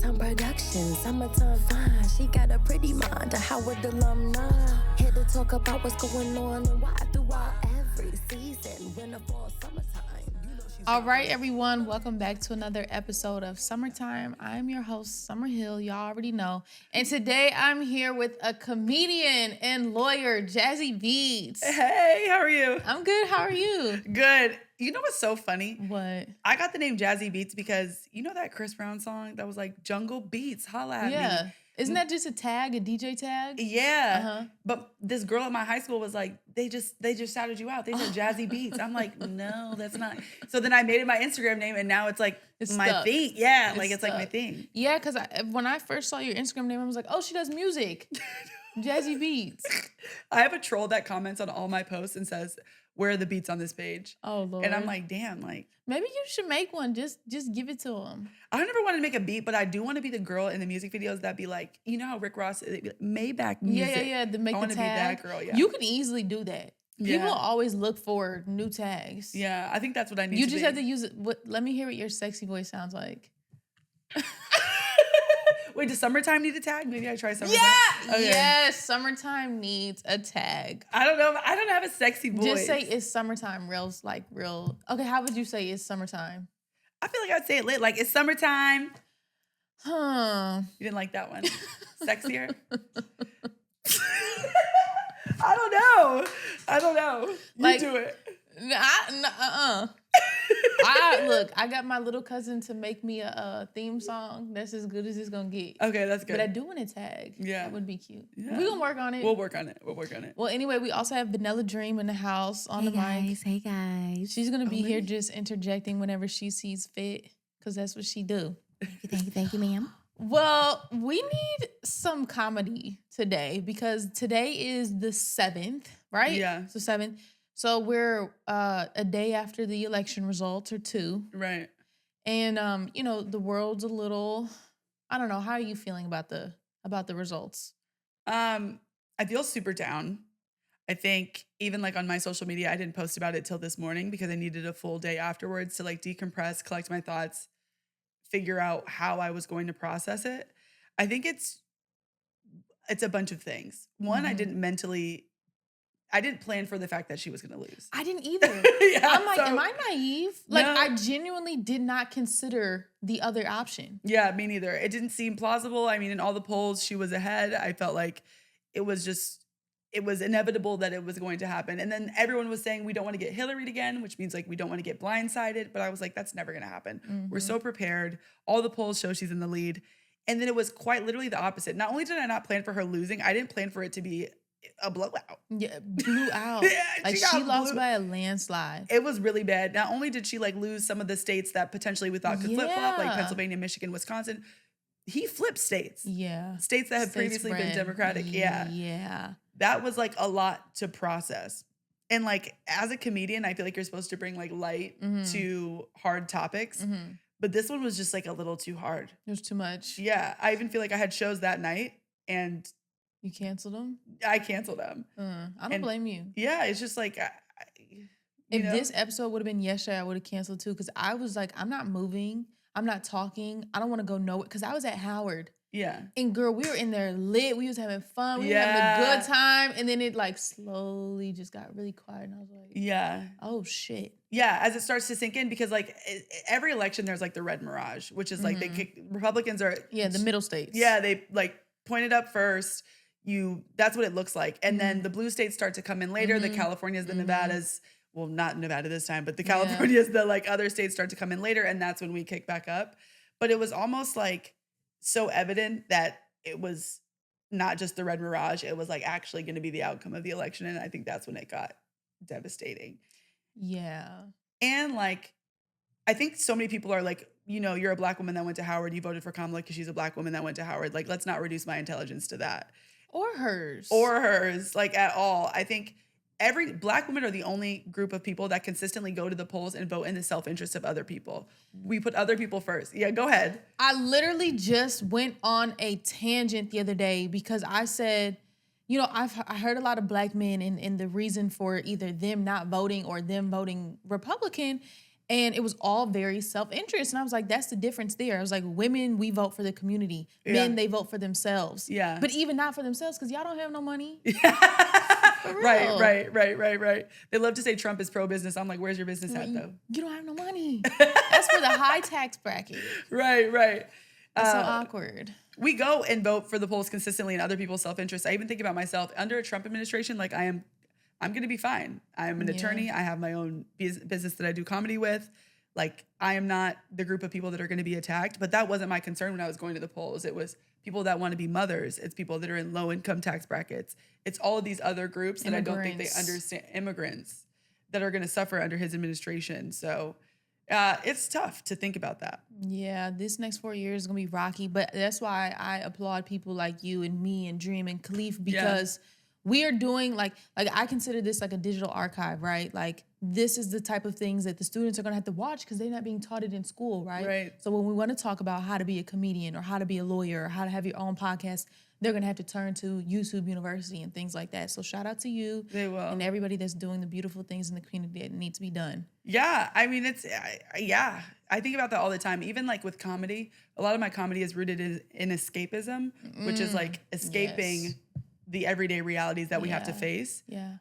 Time production, summertime fine. She got a pretty mind, a Howard alumni. Here to talk about what's going on and why throughout every season, winter, fall, summertime. All right, everyone, welcome back to another episode of Summertime. I'm your host, Sommer Hill. Y'all already know. And today I'm here with a comedian and lawyer, Jazzy Beats. Hey, how are you? I'm good. How are you? Good. You know what's so funny? What? I got the name Jazzy Beats because you know that Chris Brown song that was like Jungle Beats, holla at me. Yeah. Isn't that just a tag, a DJ tag? Yeah. Uh-huh. But this girl at my high school was like, they just shouted you out. They said Jazzy Beats. I'm like, no, that's not. So then I made it my Instagram name and now it's like my stuck. thing. Yeah, It's like it's stuck. like my thing. Yeah, because when I first saw your Instagram name, I was like, oh, she does music. Jazzy Beats. I have a troll that comments on all my posts and says, where are the beats on this page? Oh, Lord. And I'm like, damn, like. Maybe you should make one. Just give it to him. I never wanted to make a beat, but I do want to be the girl in the music videos that be like, you know how Rick Ross, it'd be like, Maybach music. Yeah. To make I the want to be tag. that girl, yeah. You can easily do that. Yeah. People always look for new tags. Yeah, I think that's what I need You to just be. have to use it. Let me hear what your sexy voice sounds like. Wait, does Summertime need a tag? Maybe I try Summertime. Yeah. Okay. Yes. Summertime needs a tag. I don't know. I don't have a sexy voice. Just say it's summertime. Real. Okay. How would you say it's summertime? I feel like I'd say it lit. Like, it's summertime. Huh. You didn't like that one? Sexier? I don't know. You Like- do it. Look, I got my little cousin to make me a theme song. That's as good as it's gonna get. Okay, that's good. But I do want a tag. Yeah. That would be cute. Yeah. We're gonna work on it. We'll work on it. Well, anyway, we also have Vanilla Dream in the house on the mic. Hey guys. She's gonna be here really? just interjecting whenever she sees fit, because that's what she do. Thank you, ma'am. Well, we need some comedy today because today is the 7th, right? Yeah. It's the 7th. So we're a day after the election results, or two. Right. And the world's a little, I don't know, how are you feeling about the results? I feel super down. I think even like on my social media, I didn't post about it till this morning because I needed a full day afterwards to like decompress, collect my thoughts, figure out how I was going to process it. I think it's a bunch of things. One, I didn't plan for the fact that she was going to lose. I didn't either. Yeah, I'm like, so- am I naive? Like, No. I genuinely did not consider the other option. Yeah, me neither. It didn't seem plausible. I mean, in all the polls, she was ahead. I felt like it was inevitable that it was going to happen. And then everyone was saying we don't want to get Hillary again, which means like we don't want to get blindsided. But I was like, that's never going to happen. Mm-hmm. We're so prepared. All the polls show she's in the lead. And then it was quite literally the opposite. Not only did I not plan for her losing, I didn't plan for it to be a blowout. Yeah, blew out. Yeah, Like, got she lost blew- by a landslide. It was really bad. Not only did she like lose some of the states that potentially we thought could flip-flop, like Yeah. Pennsylvania, Michigan, Wisconsin, he flipped states. Yeah. States that have States previously been brand. Democratic. Yeah. Yeah. That was like a lot to process. And like as a comedian, I feel like you're supposed to bring like light Mhm. to hard topics. Mm-hmm. But this one was just like a little too hard. There's too much. Yeah. I even feel like I had shows that night and You canceled them? I canceled them. I don't And- blame you. Yeah. It's just like, If this episode would have been yesterday, I would have canceled too. Because I was like, I'm not moving. I'm not talking. I don't want to go nowhere. Because I was at Howard. yeah. And girl, we were in there lit. We was having fun. We were having Yeah. a good time. And then it like slowly just got really quiet. And I was like, Yeah. oh shit. Yeah, as it starts to sink in, because like every election, there's like the red mirage, which is like Republicans are The middle states. Yeah, they like pointed up first. That's what it looks like, and then the blue states start to come in later. The Californias, the Nevadas. Well, not Nevada this time, but the Californias, the like other states start to come in later, and that's when we kick back up. But it was almost like so evident that it was not just the red mirage; it was like actually going to be the outcome of the election, and I think that's when it got devastating. Yeah. And like, I think so many people are like, you're a black woman that went to Howard. You voted for Kamala because she's a black woman that went to Howard. Like, let's not reduce my intelligence to that. Or hers. Or hers, like at all. I think black women are the only group of people that consistently go to the polls and vote in the self-interest of other people. We put other people first. Yeah, go ahead. I literally just went on a tangent the other day because I said, I heard a lot of black men and the reason for either them not voting or them voting Republican. And it was all very self-interest. And I was like, that's the difference there. I was like, women, we vote for the community. Men, they vote for themselves. Yeah. But even not for themselves, because y'all don't have no money. Right. They love to say Trump is pro-business. I'm like, where's your business hat, though? You don't have no money. That's for the high tax bracket. Right. It's so awkward. We go and vote for the polls consistently and other people's self-interest. I even think about myself under a Trump administration, like I'm going to be fine. I'm an attorney. I have my own business that I do comedy with. Like, I am not the group of people that are going to be attacked, but that wasn't my concern when I was going to the polls. It was people that want to be mothers. It's people that are in low income tax brackets. It's all of these other groups that I don't think they understand, immigrants that are going to suffer under his administration. So it's tough to think about that. Yeah, this next 4 years is going to be rocky, but that's why I applaud people like you and me and Dream and Khalif, because we are doing like I consider this like a digital archive, right? Like, this is the type of things that the students are going to have to watch because they're not being taught it in school, right? Right. So when we want to talk about how to be a comedian or how to be a lawyer or how to have your own podcast, they're going to have to turn to YouTube University and things like that. So shout out to you. They will. And everybody that's doing the beautiful things in the community that need to be done. Yeah. I mean, I think about that all the time. Even like with comedy, a lot of my comedy is rooted in escapism, which is like escaping the everyday realities that we have to face. Yeah.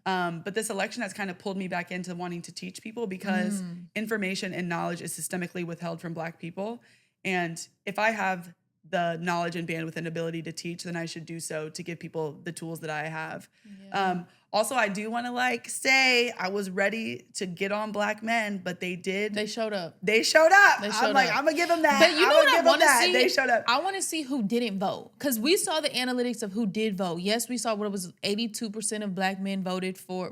But this election has kind of pulled me back into wanting to teach people because information and knowledge is systemically withheld from Black people. And if I have the knowledge and bandwidth and ability to teach, then I should do so to give people the tools that I have. Yeah. Also, I do want to say I was ready to get on Black men, but they did. They showed up. I'm like, I'm going to give them that. But you know what I want to see? They showed up. I want to see who didn't vote. Because we saw the analytics of who did vote. Yes, we saw what it was 82% of Black men voted for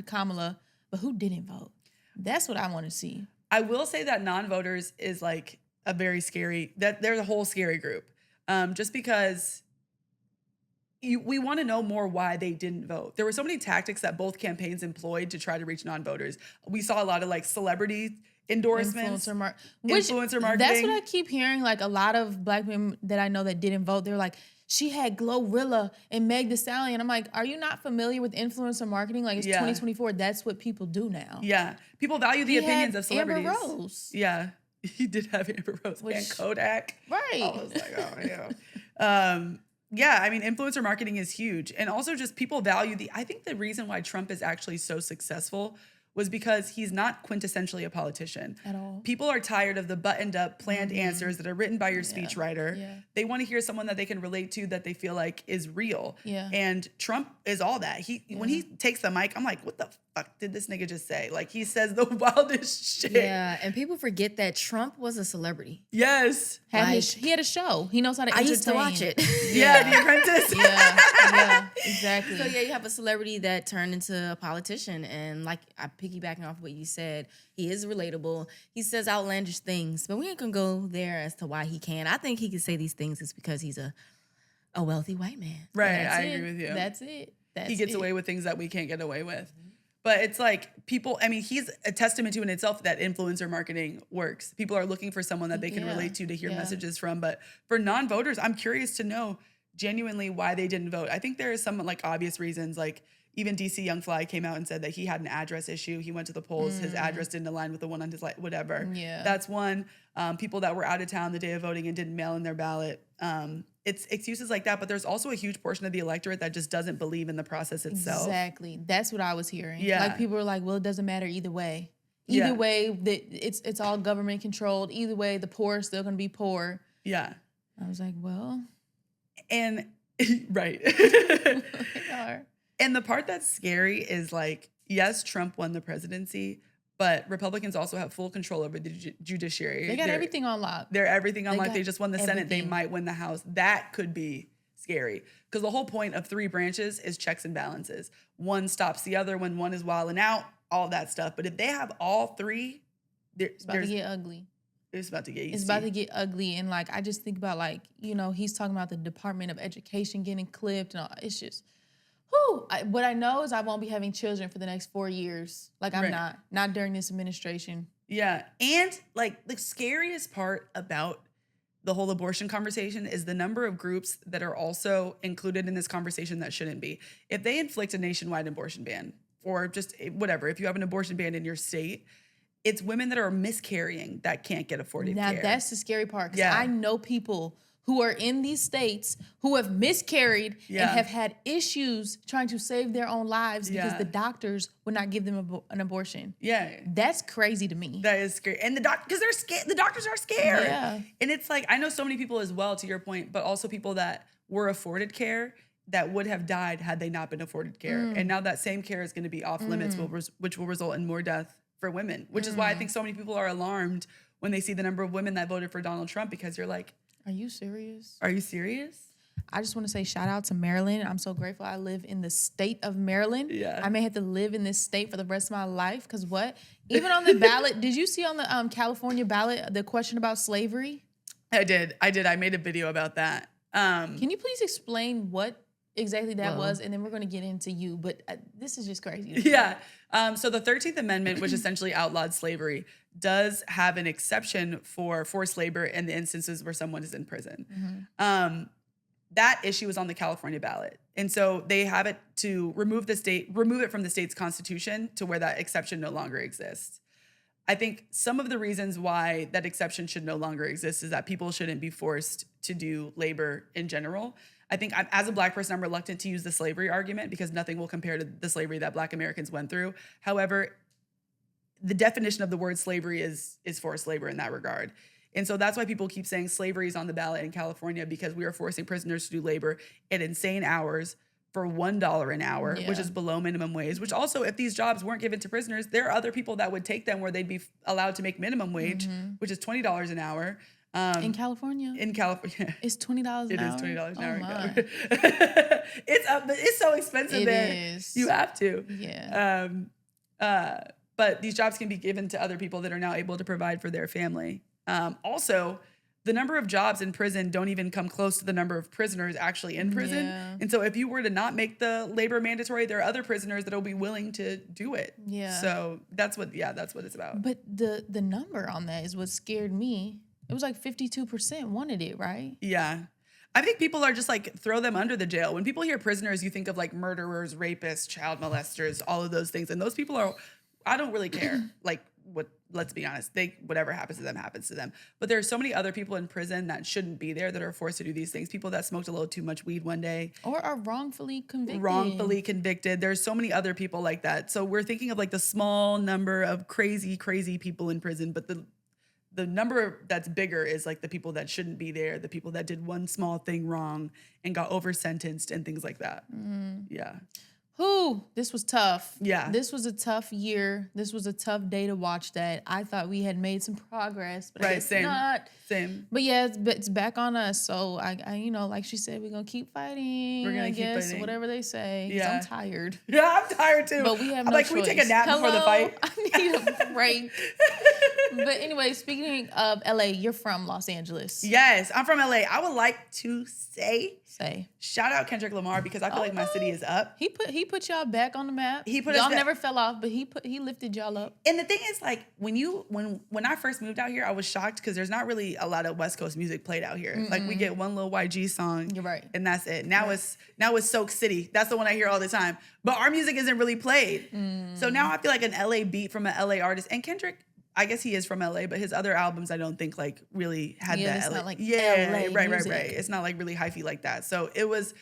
Kamala, but who didn't vote? That's what I want to see. I will say that non-voters is like a very scary, that there's a whole scary group. Just because we want to know more why they didn't vote. There were so many tactics that both campaigns employed to try to reach non-voters. We saw a lot of like celebrity endorsements, influencer marketing. That's what I keep hearing. Like, a lot of Black women that I know that didn't vote, they're like, she had Glorilla and Meg Thee Stallion. I'm like, are you not familiar with influencer marketing? Like, it's 2024. That's what people do now. Yeah. People value the opinions of celebrities. Amber Rose. Yeah. He did have Amber Rose and Kodak. Right. I was like, oh, yeah. Yeah, I mean, influencer marketing is huge. And also just people value I think the reason why Trump is actually so successful was because he's not quintessentially a politician. At all. People are tired of the buttoned up, planned answers that are written by your speechwriter. Yeah. They want to hear someone that they can relate to, that they feel like is real. Yeah. And Trump is all that. When he takes the mic, I'm like, what the fuck did this nigga just say? Like, he says the wildest shit. Yeah, and people forget that Trump was a celebrity. Yes. He had a show. He knows how to entertain. I used to watch it. Yeah, The Apprentice. Yeah, exactly. So yeah, you have a celebrity that turned into a politician, and like, I'm piggybacking off what you said, he is relatable. He says outlandish things, but we ain't gonna go there as to why he can. I think he can say these things is because he's a wealthy white man. Right, I agree with you. That's it. He gets away with things that we can't get away with. But it's like people, I mean, he's a testament to in itself that influencer marketing works. People are looking for someone that they can relate to hear messages from. But for non-voters, I'm curious to know genuinely why they didn't vote. I think there are some like obvious reasons, like even DC Young Fly came out and said that he had an address issue. He went to the polls. His address didn't align with the one on his, whatever. Yeah. That's one. People that were out of town the day of voting and didn't mail in their ballot. It's excuses like that, but there's also a huge portion of the electorate that just doesn't believe in the process itself. Exactly. That's what I was hearing. Yeah. Like, people are like, well, it doesn't matter either way. Either way, it's all government controlled. Either way, the poor are still going to be poor. Yeah. I was like, well. And, right. They are. And the part that's scary is like, yes, Trump won the presidency, but Republicans also have full control over the judiciary. They got everything on lock. They're everything on lock. They just won the Senate. They everything. might win the House. That could be scary. Because the whole point of 3 branches is checks and balances. One stops the other when one is wilding out, all that stuff. But if they have all 3, It's about to get ugly. It's about to get easy. It's about to get ugly. And like, I just think about, like, you know, he's talking about the Department of Education getting clipped and all. It's just, whew. What I know is I won't be having children for the next 4 years. Like, I'm not during this administration. Yeah. And like, the scariest part about the whole abortion conversation is the number of groups that are also included in this conversation that shouldn't be. If they inflict a nationwide abortion ban, or just whatever, if you have an abortion ban in your state, it's women that are miscarrying that can't get afforded Now care. that's the scary part, because Yeah. I know people who are in these states who have miscarried Yeah. and have had issues trying to save their own lives because Yeah. the doctors would not give them an abortion. Yeah. That's crazy to me. That is scary. And because they're scared. The doctors are scared. Yeah. And it's like, I know so many people as well, to your point, but also people that were afforded care that would have died had they not been afforded care. And now that same care is going to be off limits, which will result in more death for women, which is why I think so many people are alarmed when they see the number of women that voted for Donald Trump, because you're like, Are you serious? are you serious? I just want to say shout out to Maryland. I'm so grateful I live in the state of Maryland. Yeah. I may have to live in this state for the rest of my life, because what? Even on the ballot, did you see on the California ballot the question about slavery? I did. I made a video about that. Can you please explain what exactly that Well. was? And then we're going to get into you. But this is just crazy. Yeah. So the 13th Amendment, which essentially outlawed slavery, does have an exception for forced labor in the instances where someone is in prison. That issue is on the California ballot. And so they have it to remove it from the state's constitution to where that exception no longer exists. I think some of the reasons why that exception should no longer exist is that people shouldn't be forced to do labor in general. I think as a Black person, I'm reluctant to use the slavery argument because nothing will compare to the slavery that Black Americans went through. However, the definition of the word slavery is forced labor in that regard. And so that's why people keep saying slavery is on the ballot in California, because we are forcing prisoners to do labor at insane hours for $1 an hour, which Yeah. is below minimum wage, which also, if these jobs weren't given to prisoners, there are other people that would take them where they'd be allowed to make minimum wage, which is $20 an hour. In California? In California. It's $20 an It hour? is $20 an Oh hour. my. It's up, but it's so expensive It there. is. You have to. Yeah. But these jobs can be given to other people that are now able to provide for their family. Also, the number of jobs in prison don't even come close to the number of prisoners actually in prison. Yeah. And so if you were to not make the labor mandatory, there are other prisoners that will be willing to do it. Yeah. So that's what it's about. But the number on that is what scared me. It was like 52% wanted it, right? Yeah. I think people are just like, throw them under the jail. When people hear prisoners, you think of like murderers, rapists, child molesters, all of those things. And those people are, I don't really care. Like, let's be honest, whatever happens to them happens to them. But there are so many other people in prison that shouldn't be there that are forced to do these things. People that smoked a little too much weed one day. Or are wrongfully convicted. Wrongfully convicted. There's so many other people like that. So we're thinking of like the small number of crazy, crazy people in prison. But the number that's bigger is like the people that shouldn't be there, the people that did one small thing wrong and got over sentenced and things like that. Yeah. Whew, this was tough. Yeah. This was a tough year. This was a tough day to watch that. I thought we had made some progress, but I Right, guess same. not. Same. But yeah, it's back on us. So I you know, like she said, we're gonna keep fighting. We're gonna I keep guess fighting. whatever they say. 'Cause Yeah. I'm tired. Yeah, I'm tired too. But we have I'm no like, choice. can we take a nap before the fight? I need a break. But anyway, speaking of LA, you're from Los Angeles. Yes, I'm from LA. I would like to say, Say. shout out Kendrick Lamar, because I feel like my city is up. He put y'all back on the map. He put us y'all back- never fell off, but he lifted y'all up. And the thing is, like, when I first moved out here, I was shocked because there's not really a lot of West Coast music played out here. Like, we get one little YG song. You're right. And that's it. Now it's Soak City. That's the one I hear all the time. But our music isn't really played. So now I feel like an LA beat from an LA artist. And Kendrick, I guess he is from LA, but his other albums I don't think like really had Yeah, that it's LA. not like yeah, LA right. music. It's not like really hyphy like that. So it was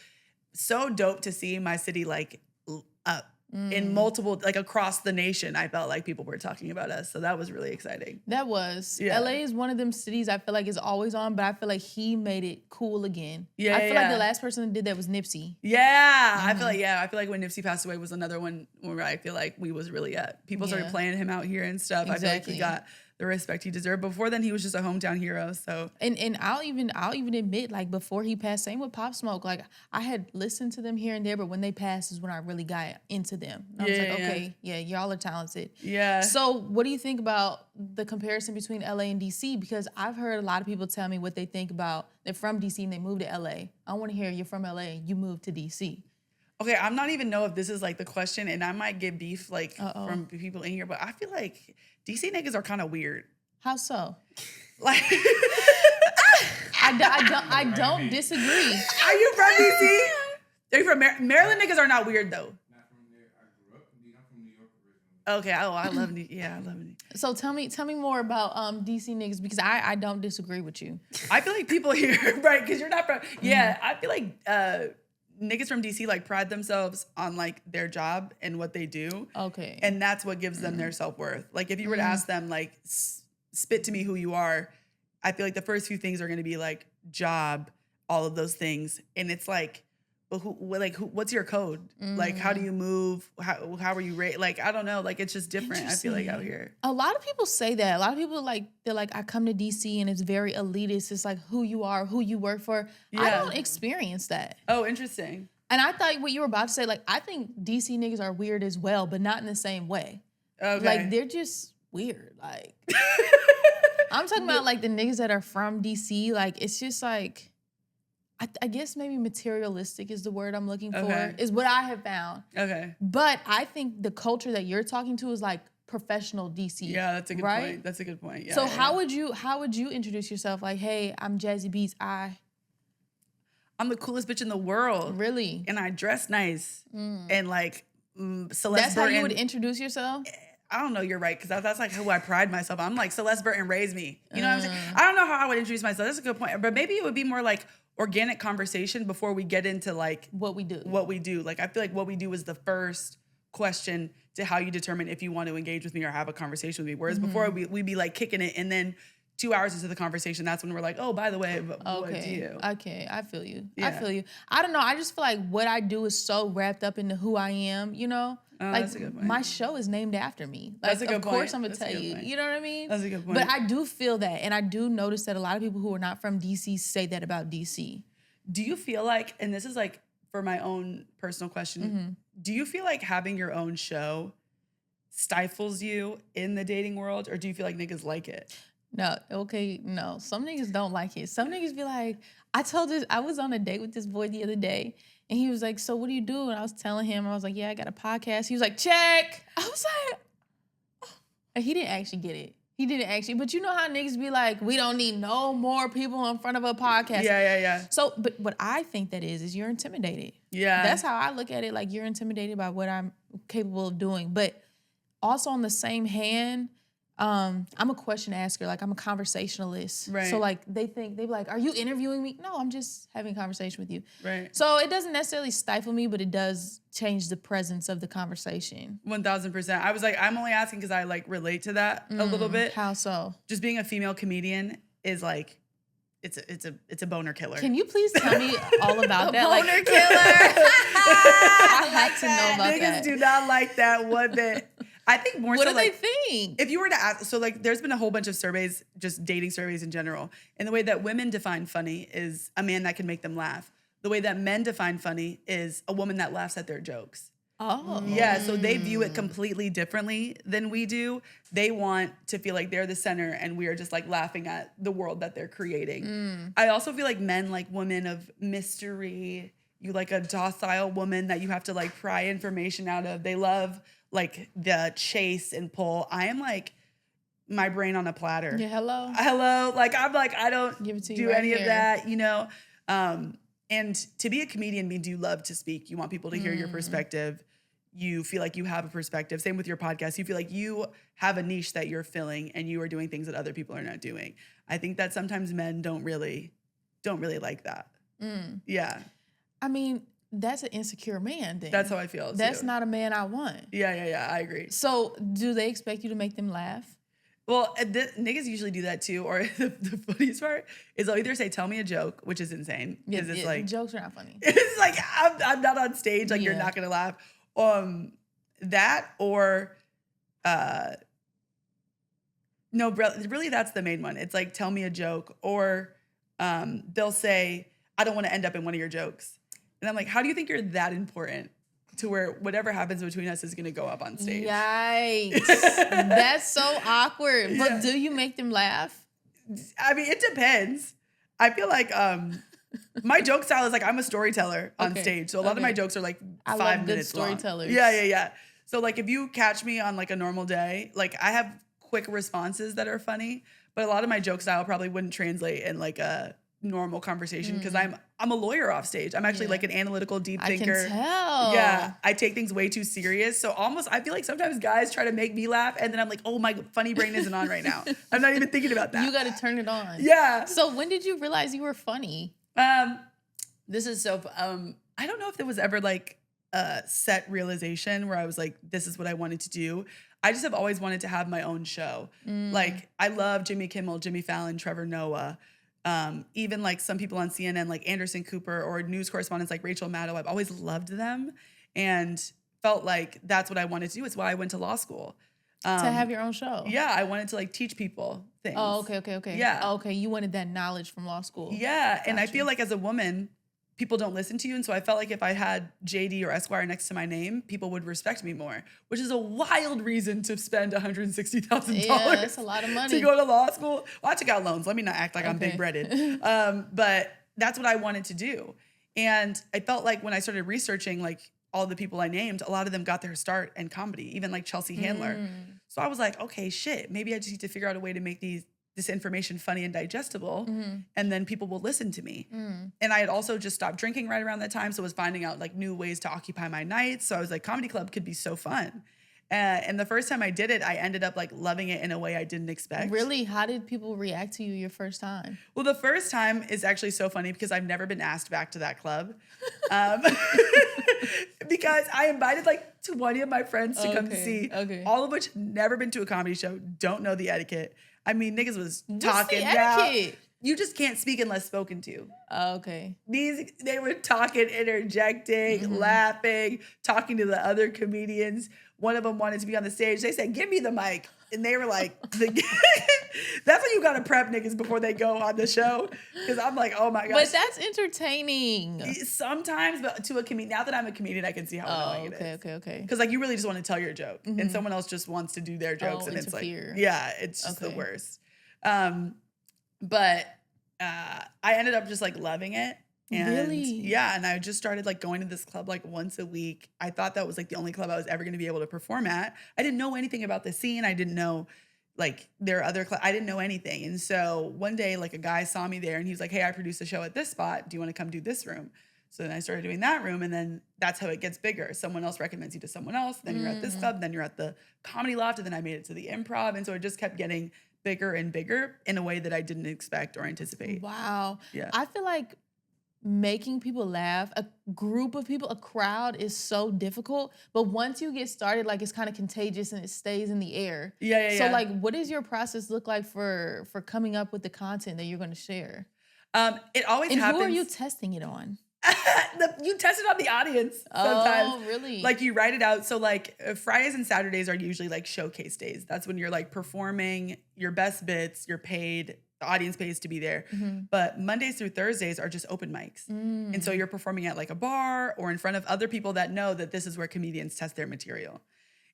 so dope to see my city like up in multiple, like across the nation. I felt like people were talking about us. So that was really exciting. That was. Yeah. LA is one of them cities I feel like is always on, but I feel like he made it cool again. Yeah, I feel like yeah. the last person that did that was Nipsey. Yeah, I feel like when Nipsey passed away was another one where I feel like we was really at. People started Yeah. playing him out here and stuff. I feel like Exactly. he got the respect he deserved. Before then, he was just a hometown hero. So And I'll even admit, like before he passed, same with Pop Smoke. Like I had listened to them here and there, but when they passed is when I really got into them. And I was like, Yeah. okay, yeah, y'all are talented. yeah, So what do you think about the comparison between LA and DC? Because I've heard a lot of people tell me what they think about. They're from DC and they moved to LA. I want to hear you're from LA and you moved to DC. okay. I'm not even know if this is like the question, and I might get beef like from people in here, but I feel like DC niggas are kind of weird. How so? Like, I don't disagree. are you from DC? Are you from Maryland? Niggas are not weird though. Not from there. I grew up. I'm from New York originally. Okay. Oh, I love DC. Yeah, I love DC. So tell me more about DC niggas, because I don't disagree with you. I feel like people here, right? Because you're not from. Yeah, I feel like niggas from DC like pride themselves on like their job and what they do. Okay. And that's what gives them their self-worth. Like if you were to ask them like spit to me who you are, I feel like the first few things are going to be like job, all of those things. And it's like, but what's your code? Like, how do you move? How are you raised? Like, I don't know. Like, it's just different. I feel like out here. A lot of people say that. A lot of people they're like, I come to DC and it's very elitist. It's like who you are, who you work for. Yeah. I don't experience that. Oh, interesting. And I thought what you were about to say, like, I think DC niggas are weird as well, but not in the same way. Okay. Like, they're just weird. Like, I'm talking about like the niggas that are from DC. Like, it's just like, I guess maybe materialistic is the word I'm looking for, is what I have found. Okay. But I think the culture that you're talking to is like professional DC. Yeah, that's a good right? point. That's a good point. Yeah. So yeah. how would you introduce yourself? Like, hey, I'm Jazzy Beats. I'm the coolest bitch in the world. really. And I dress nice. And like Celeste That's Burton. how you would introduce yourself? I don't know, you're right, because that's like who I pride myself on. I'm like, Celeste Burton raised me. You know what I'm saying? I don't know how I would introduce myself. That's a good point. But maybe it would be more like organic conversation before we get into like What we do. Like I feel like what we do is the first question to how you determine if you want to engage with me or have a conversation with me. Whereas before we'd be like kicking it, and then 2 hours into the conversation, that's when we're like, oh, by the way, what do you? Okay, I feel you. Yeah. I feel you. I don't know. I just feel like what I do is so wrapped up into who I am, you know? Oh, like that's a good point. my show is named after me. Like, That's a good of course point. I'm gonna That's a tell good you. point. You know what I mean? That's a good point. But I do feel that, and I do notice that a lot of people who are not from DC say that about DC. Do you feel like, and this is like for my own personal question, do you feel like having your own show stifles you in the dating world, or do you feel like niggas like it? No, okay, no. Some niggas don't like it. Some niggas be like, I was on a date with this boy the other day, and he was like, so what do you do? And I was telling him, I was like, yeah, I got a podcast. He was like, check. I was like, oh. And he didn't actually get it. He didn't actually, but you know how niggas be like, we don't need no more people in front of a podcast. Yeah. So, but what I think that is you're intimidated. Yeah. That's how I look at it. Like, you're intimidated by what I'm capable of doing. But also on the same hand, I'm a question asker. Like, I'm a conversationalist. Right. So like they be like, are you interviewing me? No, I'm just having a conversation with you. Right. So it doesn't necessarily stifle me, but it does change the presence of the conversation. 1000%. I was like, I'm only asking because I like relate to that a little bit. How so? Just being a female comedian is like, it's a boner killer. Can you please tell me all about that? Boner Like, killer. I had to know about Niggas that. do not like that one bit. I think more What so do like, they think? if you were to ask, so like there's been a whole bunch of surveys, just dating surveys in general. And the way that women define funny is a man that can make them laugh. The way that men define funny is a woman that laughs at their jokes. Oh. Yeah, so they view it completely differently than we do. They want to feel like they're the center and we are just like laughing at the world that they're creating. I also feel like men like women of mystery. You like a docile woman that you have to like pry information out of. They love like the chase and pull. I am like my brain on a platter. Yeah, hello. Like I'm like, I don't Give it to you do right any of here. that, you know? And to be a comedian means you love to speak. You want people to hear your perspective. You feel like you have a perspective. Same with your podcast. You feel like you have a niche that you're filling and you are doing things that other people are not doing. I think that sometimes men don't really like that. Yeah. I mean, that's an insecure man then. That's how I feel. That's too. not a man I want. Yeah. I agree. So do they expect you to make them laugh? Well, niggas usually do that too. Or the funniest part is they'll either say, tell me a joke, which is insane. Because it's like, jokes are not funny. it's like, I'm not on stage. Like, you're Yeah. not going to laugh. That or, no, really that's the main one. It's like, tell me a joke. Or they'll say, I don't want to end up in one of your jokes. And I'm like, how do you think you're that important to where whatever happens between us is going to go up on stage? Yikes. That's so awkward. But Yeah. do you make them laugh? I mean, it depends. I feel like my joke style is like I'm a storyteller on Okay. stage. So a lot of my Okay. jokes are like I 5 love good minutes long. storytellers. Yeah. So like if you catch me on like a normal day, like I have quick responses that are funny, but a lot of my joke style probably wouldn't translate in like a normal conversation because I'm a lawyer off stage. I'm actually like an analytical deep thinker. I can tell. Yeah, I take things way too serious. So almost I feel like sometimes guys try to make me laugh and then I'm like, oh, my funny brain isn't on right now. I'm not even thinking about that. You got to turn it on. Yeah. So when did you realize you were funny? This is so I don't know if there was ever like a set realization where I was like, this is what I wanted to do. I just have always wanted to have my own show. Like I love Jimmy Kimmel, Jimmy Fallon, Trevor Noah. Even like some people on CNN, like Anderson Cooper, or news correspondents like Rachel Maddow. I've always loved them and felt like that's what I wanted to do. It's why I went to law school. To have your own show. Yeah, I wanted to like teach people things. Oh, okay. Yeah. Oh, okay, you wanted that knowledge from law school. Yeah, and I feel like as a woman, people don't listen to you. And so I felt like if I had JD or Esquire next to my name, people would respect me more, which is a wild reason to spend $160,000. Yeah, that's a lot of money. To go to law school. Well, I took out loans. Let me not act like I'm big-breaded. But that's what I wanted to do. And I felt like when I started researching like all the people I named, a lot of them got their start in comedy, even like Chelsea Handler. So I was like, okay, shit, maybe I just need to figure out a way to make this information funny and digestible, and then people will listen to me. And I had also just stopped drinking right around that time, so I was finding out like new ways to occupy my nights. So I was like, comedy club could be so fun. And the first time I did it, I ended up like loving it in a way I didn't expect. Really? How did people react to you your first time? Well, the first time is actually so funny because I've never been asked back to that club. Because I invited like 20 of my friends to come see, all of which never been to a comedy show, don't know the etiquette. I mean, niggas was talking down. You just can't speak unless spoken to. Oh, okay. They were talking, interjecting, laughing, talking to the other comedians. One of them wanted to be on the stage. They said, give me the mic. And they were like, that's when you got to prep niggas before they go on the show. Because I'm like, oh my gosh. But that's entertaining. Sometimes, but to a comedian, now that I'm a comedian, I can see how annoying it is. Okay. Because like you really just want to tell your joke. And someone else just wants to do their jokes. And interfere. It's like, yeah, it's just the worst. But I ended up just like loving it. And really? Yeah, and I just started like going to this club like once a week. I thought that was like the only club I was ever going to be able to perform at. I didn't know anything about the scene. I didn't know like there are other I didn't know anything. And so one day like a guy saw me there and he was like, hey, I produced a show at this spot. Do you want to come do this room? So then I started doing that room, and then that's how it gets bigger. Someone else recommends you to someone else. Then you're at this club. Then you're at the Comedy Loft. And then I made it to the Improv. And so it just kept getting bigger and bigger in a way that I didn't expect or anticipate. Wow. Yeah. I feel like making people laugh, a group of people, a crowd is so difficult. But once you get started, like it's kind of contagious and it stays in the air. Yeah. So like, what does your process look like for coming up with the content that you're going to share? It always happens. And who are you testing it on? You test it on the audience sometimes. Oh, really? Like you write it out. So like Fridays and Saturdays are usually like showcase days. That's when you're like performing your best bits, you're paid, the audience pays to be there. But Mondays through Thursdays are just open mics. And so you're performing at like a bar or in front of other people that know that this is where comedians test their material.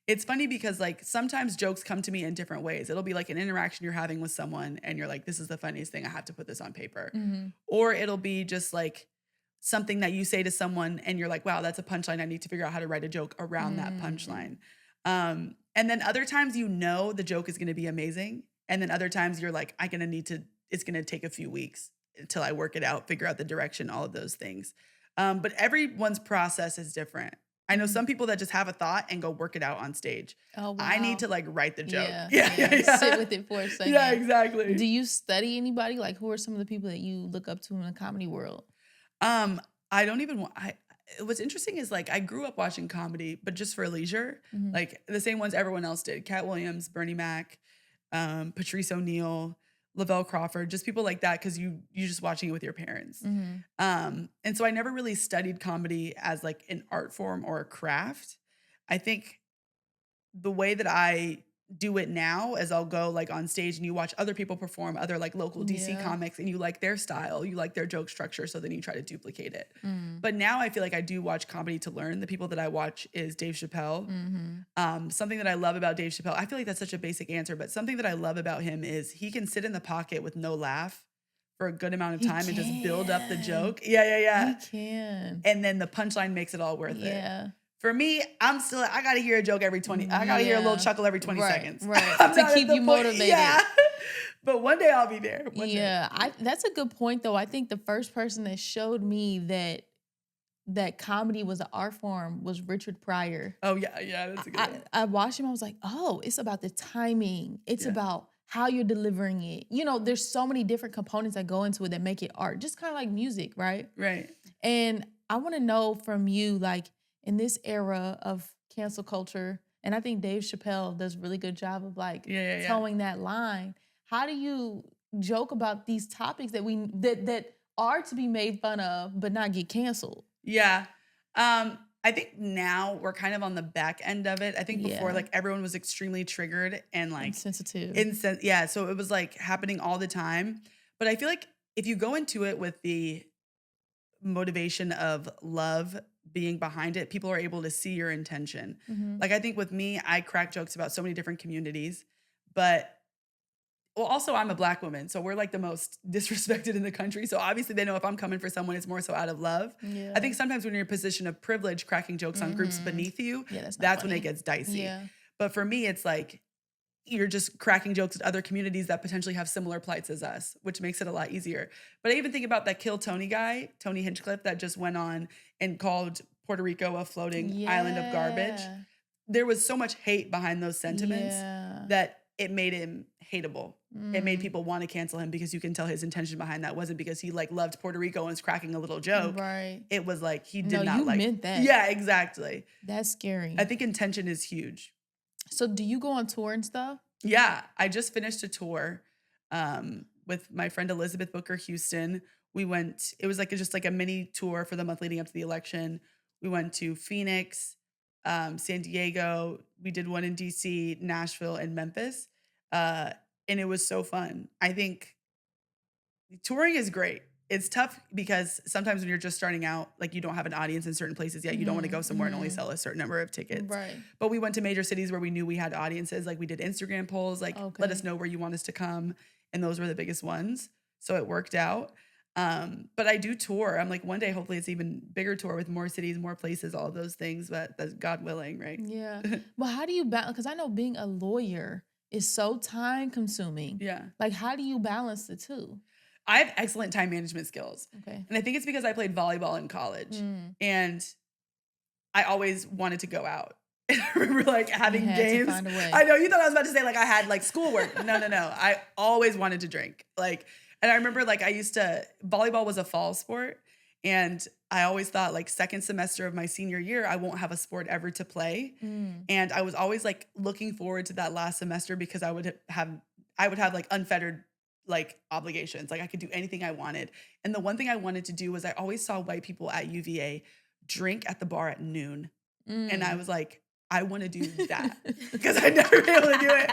It's funny because like sometimes jokes come to me in different ways. It'll be like an interaction you're having with someone and you're like, this is the funniest thing. I have to put this on paper. Or it'll be just like something that you say to someone and you're like, wow, that's a punchline. I need to figure out how to write a joke around that punchline. And then other times, you know, the joke is going to be amazing. And then other times you're like, it's going to take a few weeks until I work it out, figure out the direction, all of those things. But everyone's process is different. I know some people that just have a thought and go work it out on stage. Oh, wow. I need to like write the joke. Yeah. Sit with it for a second. Yeah, exactly. Do you study anybody? Like, who are some of the people that you look up to in the comedy world? I don't even want, what's interesting is like, I grew up watching comedy, but just for leisure, like the same ones everyone else did. Cat Williams, Bernie Mac, Patrice O'Neill, Lavelle Crawford, just people like that. Cause you're just watching it with your parents. And so I never really studied comedy as like an art form or a craft. I think the way that I do it now is I'll go like on stage and you watch other people perform, other like local DC comics, and you like their style, you like their joke structure, so then you try to duplicate it. But now I feel like I do watch comedy to learn. The people that I watch is Dave Chappelle. Something that I love about Dave Chappelle, I feel like that's such a basic answer, but something that I love about him is he can sit in the pocket with no laugh for a good amount of time and just build up the joke. Yeah. He can. And then the punchline makes it all worth it. Yeah. For me, I got to hear a joke every 20. I got to hear a little chuckle every 20 seconds. Right. To keep you motivated. Yeah. But one day I'll be there. One day. Yeah, that's a good point though. I think the first person that showed me that comedy was an art form was Richard Pryor. Oh yeah, that's a good one. I watched him. I was like, oh, it's about the timing. It's about how you're delivering it. You know, there's so many different components that go into it that make it art. Just kind of like music, right? Right. And I want to know from you, like in this era of cancel culture, and I think Dave Chappelle does a really good job of like towing that line. How do you joke about these topics that are to be made fun of but not get canceled? Yeah. I think now we're kind of on the back end of it. I think before, like, everyone was extremely triggered and like sensitive. Yeah. So it was like happening all the time. But I feel like if you go into it with the motivation of love being behind it, people are able to see your intention. Like, I think with me, I crack jokes about so many different communities, but well, also I'm a Black woman, so we're like the most disrespected in the country. So obviously they know if I'm coming for someone, it's more so out of love. Yeah. I think sometimes when you're in a position of privilege, cracking jokes on groups beneath you, that's when it gets dicey. Yeah. But for me, it's like you're just cracking jokes at other communities that potentially have similar plights as us, which makes it a lot easier. But I even think about that Kill Tony guy, Tony Hinchcliffe, that just went on and called Puerto Rico a floating island of garbage. There was so much hate behind those sentiments that it made him hateable. It made people want to cancel him because you can tell his intention behind that wasn't because he like loved Puerto Rico and was cracking a little joke. Right. It was like he did not like. Meant that. Yeah, exactly. That's scary. I think intention is huge. So do you go on tour and stuff? Yeah, I just finished a tour with my friend Elizabeth Booker Houston. We went. It was like just like a mini tour for the month leading up to the election. We went to Phoenix, San Diego. We did one in DC, Nashville, and Memphis. And it was so fun. I think touring is great. It's tough because sometimes when you're just starting out, like you don't have an audience in certain places yet. You don't want to go somewhere and only sell a certain number of tickets. Right. But we went to major cities where we knew we had audiences. Like we did Instagram polls, like let us know where you want us to come. And those were the biggest ones. So it worked out. But I do tour. I'm like, one day, hopefully it's even bigger tour with more cities, more places, all of those things, but that's God willing, right? Yeah. Well, how do you balance? Because I know being a lawyer is so time consuming. Yeah. Like, how do you balance the two? I have excellent time management skills. Okay. And I think it's because I played volleyball in college and I always wanted to go out. And I remember like having games. I know you thought I was about to say like I had like schoolwork. No. I always wanted to drink. Like, and I remember like volleyball was a fall sport. And I always thought like second semester of my senior year, I won't have a sport ever to play. And I was always like looking forward to that last semester because I would have like unfettered like obligations. Like I could do anything I wanted. And the one thing I wanted to do was I always saw white people at UVA drink at the bar at noon. And I was like, I want to do that because I'd never been able to do it,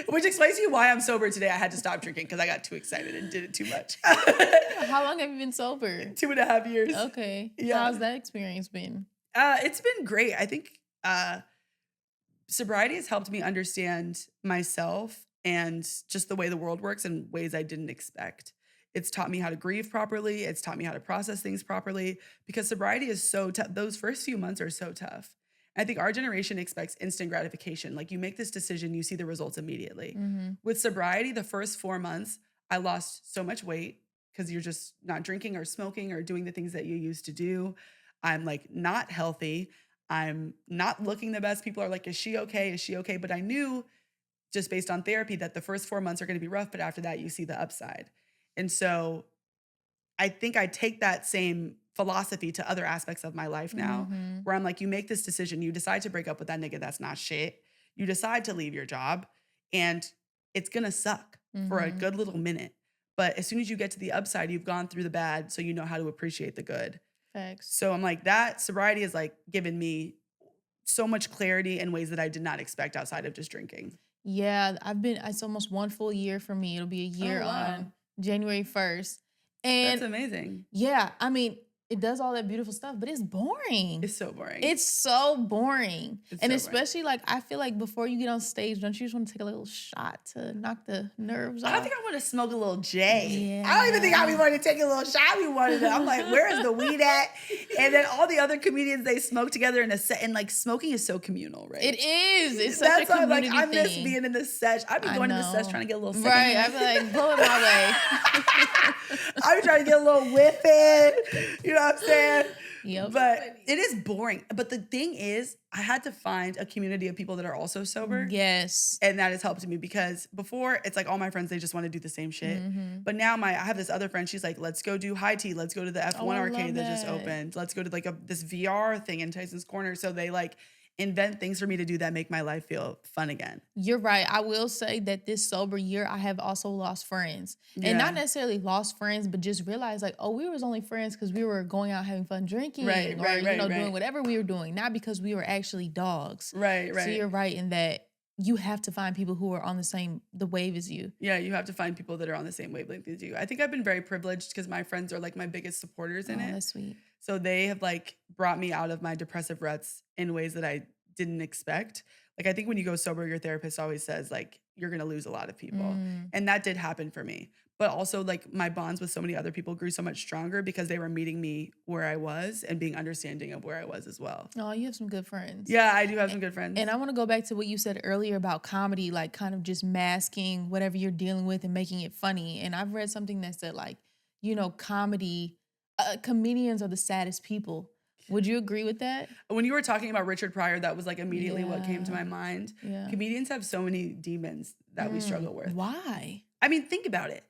which explains to you why I'm sober today. I had to stop drinking because I got too excited and did it too much. How long have you been sober? 2.5 years. Okay. Yeah. How's that experience been? It's been great. I think sobriety has helped me understand myself and just the way the world works in ways I didn't expect. It's taught me how to grieve properly. It's taught me how to process things properly because sobriety is so tough. Those first few months are so tough. I think our generation expects instant gratification. Like you make this decision, you see the results immediately. With sobriety, the first 4 months, I lost so much weight because you're just not drinking or smoking or doing the things that you used to do. I'm like not healthy. I'm not looking the best. People are like, is she okay? Is she okay? But I knew just based on therapy that the first 4 months are going to be rough, but after that, you see the upside. And so I think I take that same philosophy to other aspects of my life now, where I'm like, you make this decision, you decide to break up with that nigga that's not shit. You decide to leave your job and it's gonna suck for a good little minute. But as soon as you get to the upside, you've gone through the bad, so you know how to appreciate the good. Thanks. So I'm like, that sobriety has like given me so much clarity in ways that I did not expect outside of just drinking. Yeah, it's almost 1 full year for me. It'll be a year on January 1st. And that's amazing. Yeah, I mean, it does all that beautiful stuff, but it's boring. It's so boring. It's so boring. It's and so especially like, I feel like before you get on stage, don't you just want to take a little shot to knock the nerves off? I don't think I want to smoke a little J. Yeah. I don't even think I be wanting to take a little shot. I be wanting to. I'm like, where is the weed at? And then all the other comedians, they smoke together in a set. And like smoking is so communal, right? It is. It's such a community I miss thing. being in the sesh. I be going to the sesh trying to get a little second. Right. I be like, blow it my way. I be trying to get a little whiff in. You know what I'm saying? Yep. But it is boring. But the thing is, I had to find a community of people that are also sober. Yes. And that has helped me because before it's like all my friends, they just want to do the same shit. But now I have this other friend. She's like, let's go do high tea. Let's go to the F1 arcade that just opened. Let's go to like this VR thing in Tyson's Corner. So they like invent things for me to do that make my life feel fun again. You're right. I will say that this sober year, I have also lost friends. Yeah. And not necessarily lost friends, but just realized like, oh, we was only friends because we were going out having fun drinking. Doing whatever we were doing. Not because we were actually dogs. Right. So you're right in that you have to find people who are on the wave as you. Yeah, you have to find people that are on the same wavelength as you. I think I've been very privileged because my friends are like my biggest supporters in it. That's sweet. So they have like brought me out of my depressive ruts in ways that I didn't expect. Like I think when you go sober, your therapist always says like, you're going to lose a lot of people. And that did happen for me. But also like my bonds with so many other people grew so much stronger because they were meeting me where I was and being understanding of where I was as well. Oh, you have some good friends. Yeah, I do have some good friends. And I want to go back to what you said earlier about comedy, like kind of just masking whatever you're dealing with and making it funny. And I've read something that said like, comedians are the saddest people. Would you agree with that? When you were talking about Richard Pryor, that was like immediately what came to my mind. Yeah. Comedians have so many demons that we struggle with. Why? I mean, think about it.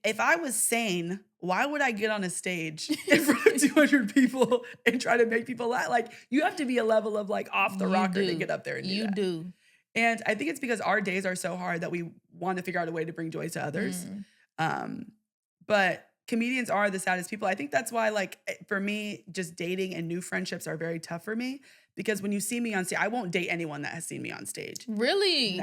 If I was sane, why would I get on a stage in front of 200 people and try to make people laugh? Like, you have to be a level of like off the rocker to get up there and do that. You do. And I think it's because our days are so hard that we want to figure out a way to bring joy to others. But comedians are the saddest people. I think that's why, like, for me, just dating and new friendships are very tough for me because when you see me on stage, I won't date anyone that has seen me on stage. Really?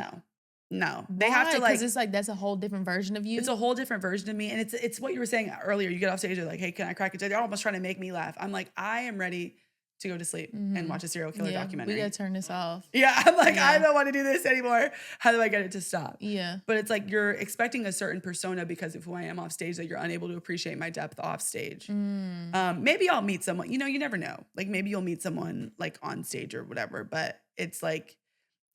No. They have to like, because it's like that's a whole different version of you. It's a whole different version of me. And it's what you were saying earlier. You get off stage, you're like, hey, can I crack a joke? They're almost trying to make me laugh. I'm like, I am ready to go to sleep and watch a serial killer documentary. We gotta turn this off. Yeah, I'm like, I don't want to do this anymore. How do I get it to stop? Yeah. But it's like you're expecting a certain persona because of who I am off stage that you're unable to appreciate my depth off stage. Maybe I'll meet someone. You never know. Like maybe you'll meet someone like on stage or whatever. But it's like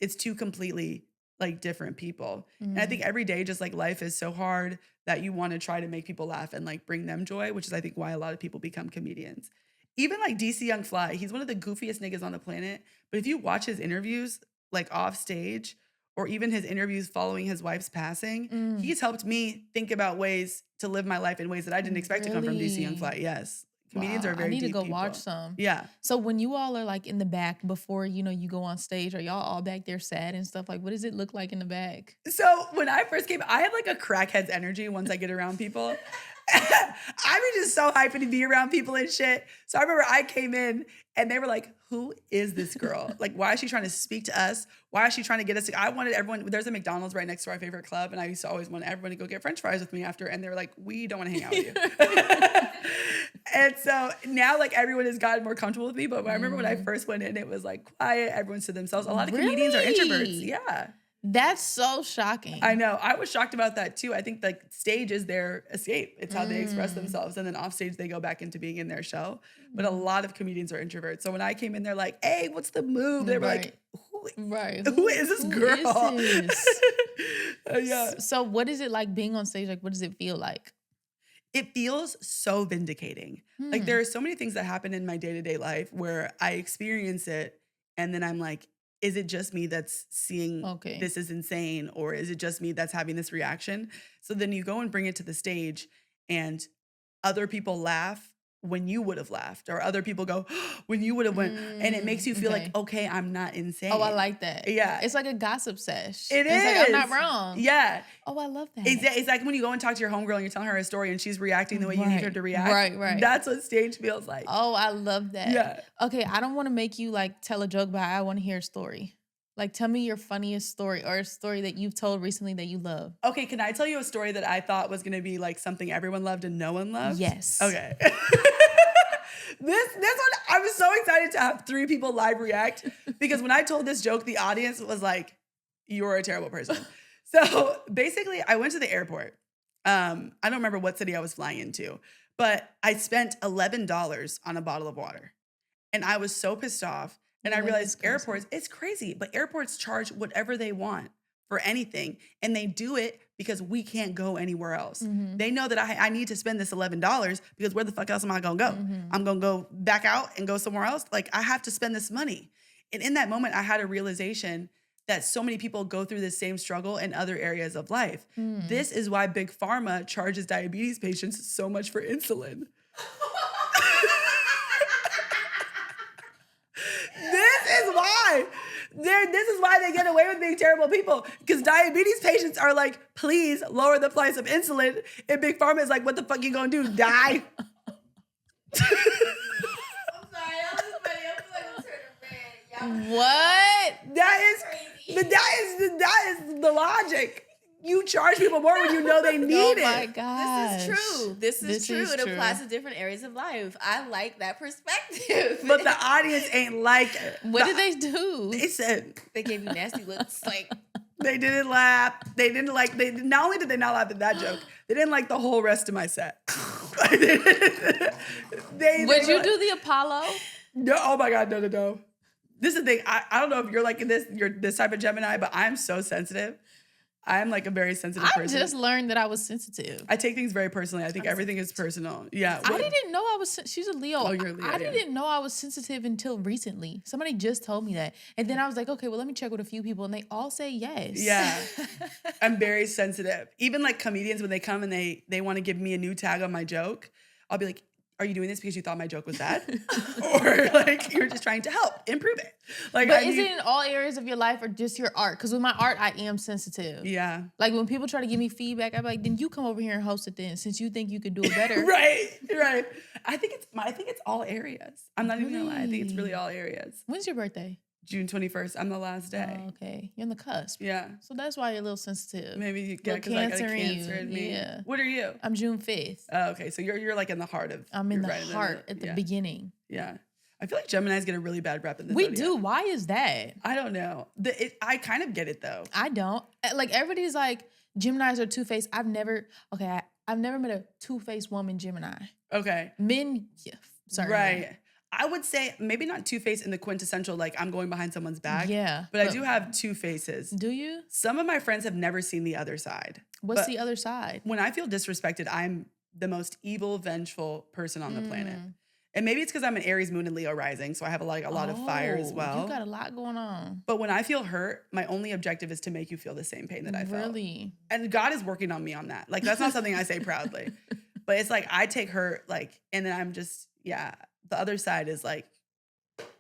it's two completely like different people. And I think every day just like life is so hard that you want to try to make people laugh and like bring them joy, which is I think why a lot of people become comedians. Even like DC Young Fly, he's one of the goofiest niggas on the planet. But if you watch his interviews like off stage or even his interviews following his wife's passing, he's helped me think about ways to live my life in ways that I didn't expect to come from DC Young Fly. Yes. Comedians are very deep I need to go people. watch some. Yeah. So when you all are like in the back before, you go on stage, are y'all all back there sad and stuff? Like, what does it look like in the back? So when I first came, I have like a crackhead's energy once I get around people. I was just so hyped to be around people and shit. So I remember I came in and they were like, who is this girl? Like, why is she trying to speak to us? Why is she trying to get us to, I wanted everyone, there's a McDonald's right next to our favorite club. And I used to always want everyone to go get French fries with me after. And they were like, we don't want to hang out with you. And so now like everyone has gotten more comfortable with me. But I remember when I first went in, it was like quiet. Everyone's to themselves. A lot of comedians are introverts. Yeah. That's so shocking. I know. I was shocked about that too. I think like stage is their escape. It's how they express themselves. And then off stage, they go back into being in their shell. But a lot of comedians are introverts. So when I came in, they're like, hey, what's the move? They were like, who is this girl? Is this? Yeah. So what is it like being on stage? Like, what does it feel like? It feels so vindicating. Like there are so many things that happen in my day-to-day life where I experience it and then I'm like, is it just me that's seeing this is insane? Or is it just me that's having this reaction? So then you go and bring it to the stage and other people laugh when you would have laughed, or other people go when you would have went, and it makes you feel like, okay, I'm not insane. Oh, I like that. Yeah. It's like a gossip sesh. It is. It's like, I'm not wrong. Yeah. Oh, I love that. It's like when you go and talk to your homegirl and you're telling her a story and she's reacting the way you need her to react. Right. That's what stage feels like. Oh, I love that. Yeah. Okay, I don't want to make you like tell a joke, but I want to hear a story. Like, tell me your funniest story or a story that you've told recently that you love. Okay, can I tell you a story that I thought was going to be like something everyone loved and no one loved? Yes. Okay. This one, I was so excited to have 3 people live react because when I told this joke, the audience was like, "You're a terrible person." So basically, I went to the airport. I don't remember what city I was flying into, but I spent $11 on a bottle of water. And I was so pissed off. And I realized airports, it's crazy, but airports charge whatever they want for anything. And they do it because we can't go anywhere else. They know that I need to spend this $11 because where the fuck else am I gonna go? I'm gonna go back out and go somewhere else. Like, I have to spend this money. And in that moment, I had a realization that so many people go through this same struggle in other areas of life. This is why Big Pharma charges diabetes patients so much for insulin. This is why. This is why they get away with being terrible people. Because diabetes patients are like, please lower the price of insulin. And Big Pharma is like, what the fuck you gonna do? Die? What? That is the logic. You charge people more when you know they need it. Oh my God. This is true. This is true. It applies to different areas of life. I like that perspective. But the audience ain't like it. What did they do? They said they gave you nasty looks. Like, they didn't laugh. They didn't like. They not only did they not laugh at that joke, they didn't like the whole rest of my set. Would you do the Apollo? No. Oh my God. No. This is the thing. I don't know if you're like this. You're this type of Gemini, but I'm so sensitive. I'm like a very sensitive person. I just learned that I was sensitive. I take things very personally. I think everything is personal. Yeah. I didn't know I was. She's a Leo. Oh, you're a Leo. I didn't know I was sensitive until recently. Somebody just told me that, and then I was like, okay, well, let me check with a few people, and they all say yes. Yeah. I'm very sensitive. Even like comedians, when they come and they want to give me a new tag on my joke, I'll be like, are you doing this because you thought my joke was bad? Or like you're just trying to help improve it? Like, but is it in all areas of your life or just your art? Because with my art, I am sensitive. Yeah. Like when people try to give me feedback, I'm like, then you come over here and host it then, since you think you could do it better. Right. I think it's all areas. I'm not even gonna lie. I think it's really all areas. When's your birthday? June 21st. I'm the last day. Oh, okay. You're on the cusp. Yeah. So that's why you're a little sensitive. Maybe you get because I got a cancer in me. Yeah. What are you? I'm June 5th. Oh, okay. So you're like in the heart of. I'm in the heart at the beginning. Yeah. I feel like Geminis get a really bad rep in the We zodiac. do. Why is that? I don't know. I kind of get it though. I don't. Like everybody's like, Geminis are two-faced. I've never met a two-faced woman Gemini. Okay. Men, yeah, sorry. Right. Men. I would say maybe not two-faced in the quintessential, like I'm going behind someone's back. Yeah. But I do have two faces. Do you? Some of my friends have never seen the other side. What's the other side? When I feel disrespected, I'm the most evil, vengeful person on the planet. And maybe it's because I'm an Aries moon and Leo rising, so I have a lot of fire as well. You got a lot going on. But when I feel hurt, my only objective is to make you feel the same pain that I felt. Really? And God is working on me on that. Like, that's not something I say proudly. But it's like, I take hurt, like, and then I'm just, yeah. The other side is like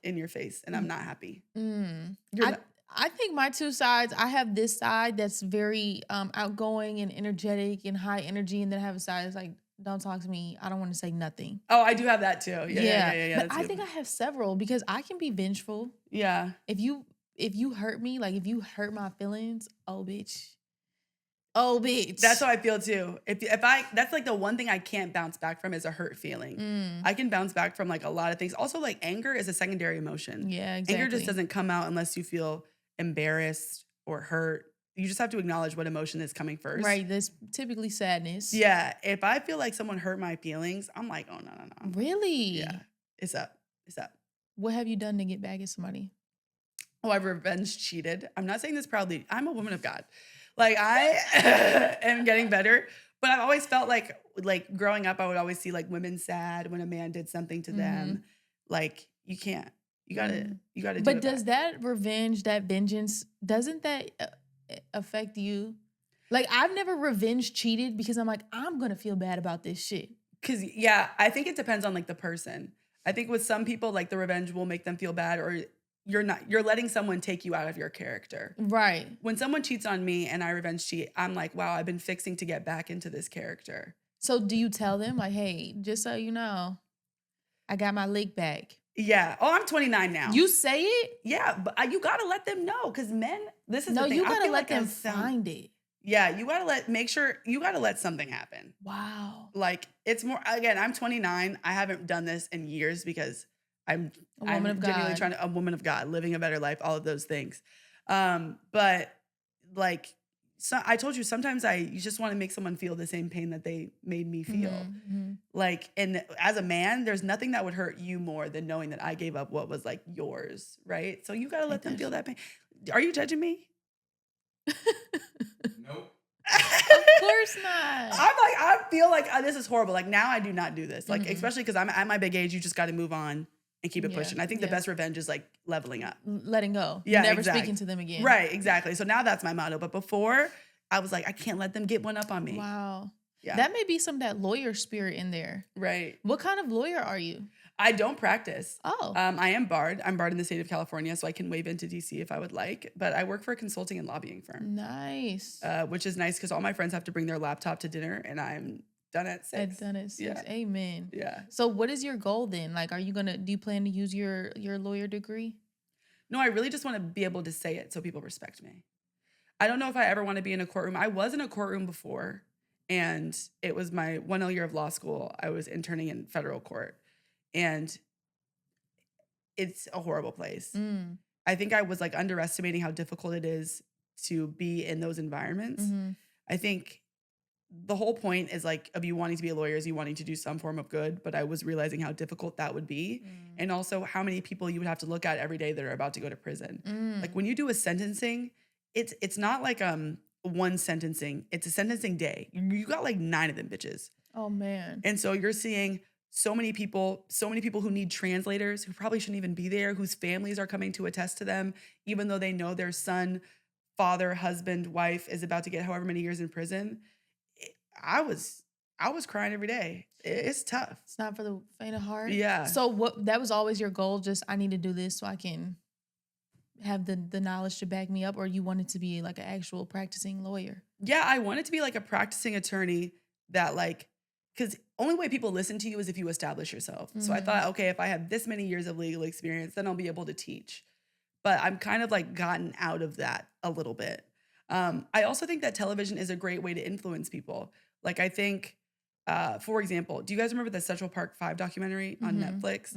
in your face, and I'm not happy. I think my two sides, I have this side that's very outgoing and energetic and high energy, and then I have a side that's like, don't talk to me. I don't want to say nothing. Oh, I do have that too. Yeah. But I think I have several because I can be vengeful. Yeah. If you hurt me, like if you hurt my feelings, oh bitch. That's how I feel too. That's like the one thing I can't bounce back from is a hurt feeling. I can bounce back from like a lot of things. Also, like anger is a secondary emotion. Yeah, exactly. Anger just doesn't come out unless you feel embarrassed or hurt. You just have to acknowledge what emotion is coming first. Right. That's typically sadness. Yeah. If I feel like someone hurt my feelings, I'm like, oh, no. Really? Yeah. It's up. What have you done to get back at somebody? Oh, I've revenge cheated. I'm not saying this proudly. I'm a woman of God. Like, I am getting better. But I've always felt like growing up, I would always see like women sad when a man did something to them. Like, you can't. You gotta do it. But does that revenge, that vengeance, doesn't that affect you? Like, I've never revenge cheated because I'm like, I'm gonna feel bad about this shit. Because, yeah, I think it depends on like the person. I think with some people, like the revenge will make them feel bad, or you're letting someone take you out of your character. Right. When someone cheats on me and I revenge cheat, I'm like, wow, I've been fixing to get back into this character. So do you tell them like, hey, just so you know, I got my lick back? Yeah. Oh, I'm 29 now. You say it? Yeah, but you gotta let them know, because men, this is the thing. No, you gotta feel let like them find it. Yeah, you gotta let something happen. Wow. Like it's more, again, I'm 29. I haven't done this in years because I'm A woman of genuinely God. trying to, a woman of God, living a better life, all of those things. But like, so I told you, sometimes you just want to make someone feel the same pain that they made me feel. Mm-hmm. Like, and as a man, there's nothing that would hurt you more than knowing that I gave up what was like yours, right? So you gotta let them feel that pain. Are you judging me? Nope. Of course not. I feel like this is horrible. Like now I do not do this. Like, Mhm. especially because I'm at my big age, you just got to move on and keep it Yeah, pushing. I think the yeah. best revenge is like leveling up. Letting go. Yeah, Never exactly. speaking to them again. Right, exactly. So now that's my motto. But before, I was like, I can't let them get one up on me. Wow. Yeah. That may be some of that lawyer spirit in there. Right. What kind of lawyer are you? I don't practice. Oh. I am barred. I'm barred in the state of California, so I can wave into DC if I would like. But I work for a consulting and lobbying firm, Nice. which is nice because all my friends have to bring their laptop to dinner, and I'm done at 6. I've done it since. Yeah. Amen. Yeah. So what is your goal then? Like, do you plan to use your lawyer degree? No, I really just want to be able to say it so people respect me. I don't know if I ever want to be in a courtroom. I was in a courtroom before, and it was my 1 year of law school. I was interning in federal court, and it's a horrible place. Mm. I think I was like underestimating how difficult it is to be in those environments. Mm-hmm. I think the whole point is like of you wanting to be a lawyer is you wanting to do some form of good, but I was realizing how difficult that would be. And also how many people you would have to look at every day that are about to go to prison. Mm. Like when you do a sentencing, it's not like one sentencing, it's a sentencing day. You got like 9 of them bitches. Oh man. And so you're seeing so many people who need translators who probably shouldn't even be there, whose families are coming to attest to them, even though they know their son, father, husband, wife is about to get however many years in prison. I was crying every day. It's tough. It's not for the faint of heart. Yeah. So that was always your goal? Just I need to do this so I can have the knowledge to back me up, or you wanted to be like an actual practicing lawyer? Yeah, I wanted to be like a practicing attorney that like, because only way people listen to you is if you establish yourself. So I thought, okay, if I have this many years of legal experience, then I'll be able to teach. But I'm kind of like gotten out of that a little bit. I also think that television is a great way to influence people. Like I think, for example, do you guys remember the Central Park 5 documentary on Netflix?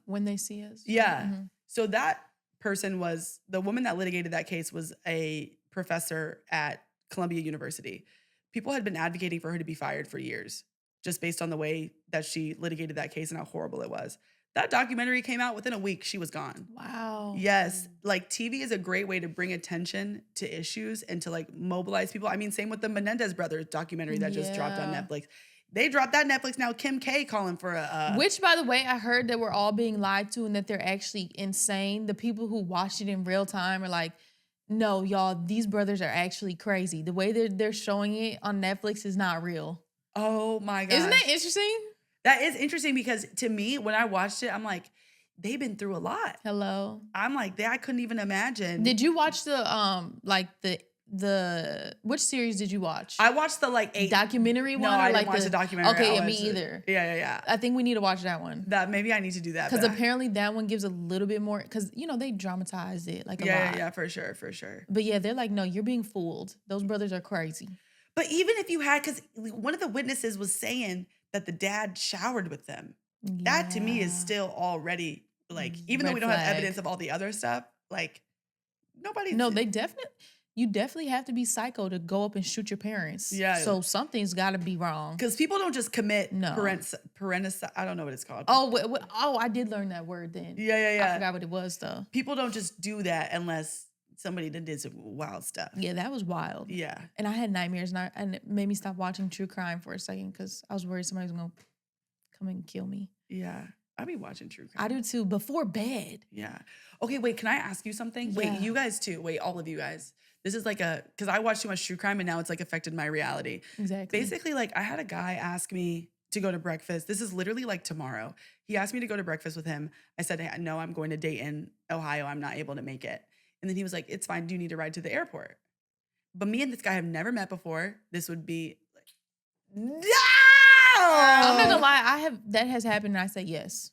When They See Us. Yeah. Mhm. So that person the woman that litigated that case was a professor at Columbia University. People had been advocating for her to be fired for years, just based on the way that she litigated that case and how horrible it was. That documentary came out within a week, she was gone. Wow. Yes, like TV is a great way to bring attention to issues and to like mobilize people. I mean, same with the Menendez brothers documentary that just dropped on Yeah. Netflix. They dropped that Netflix now. Kim K calling for a Which, by the way, I heard that we're all being lied to and that they're actually insane. The people who watched it in real time are like, no, y'all, these brothers are actually crazy. The way they're showing it on Netflix is not real. Oh my God. Isn't that interesting? That is interesting because to me, when I watched it, I'm like, they've been through a lot. Hello. I'm like, I couldn't even imagine. Did you watch which series did you watch? I watched the like 8 documentary one? No, or I like didn't watch the documentary. Okay, I yeah, me watched either. Yeah. I think we need to watch that one. That maybe I need to do that. Because but apparently that one gives a little bit more, because, they dramatized it like a lot. Yeah, for sure. But yeah, they're like, no, you're being fooled. Those brothers are crazy. But even if you had, because one of the witnesses was saying that the dad showered with them. That to me is still already like, even though Red we don't have flag. evidence of all the other stuff, like nobody. No, you definitely have to be psycho to go up and shoot your parents. Yeah. So something's got to be wrong. Because people don't just commit No. parenticide. I don't know what it's called. Oh, I did learn that word then. Yeah. I forgot what it was though. People don't just do that unless somebody did some wild stuff. Yeah, that was wild. Yeah. And I had nightmares and it made me stop watching true crime for a second because I was worried somebody was going to come and kill me. Yeah. I be watching true crime. I do too, before bed. Yeah. Okay, wait, can I ask you something? Yeah. Wait, you guys too. Wait, all of you guys. This is like because I watch too much true crime and now it's like affected my reality. Exactly. Basically, like I had a guy ask me to go to breakfast. This is literally like tomorrow. He asked me to go to breakfast with him. I said, hey, no, I'm going to Dayton, Ohio. I'm not able to make it. And then he was like, it's fine. Do you need to ride to the airport? But me and this guy have never met before. This would be like, no! I'm not gonna lie, that has happened and I said yes.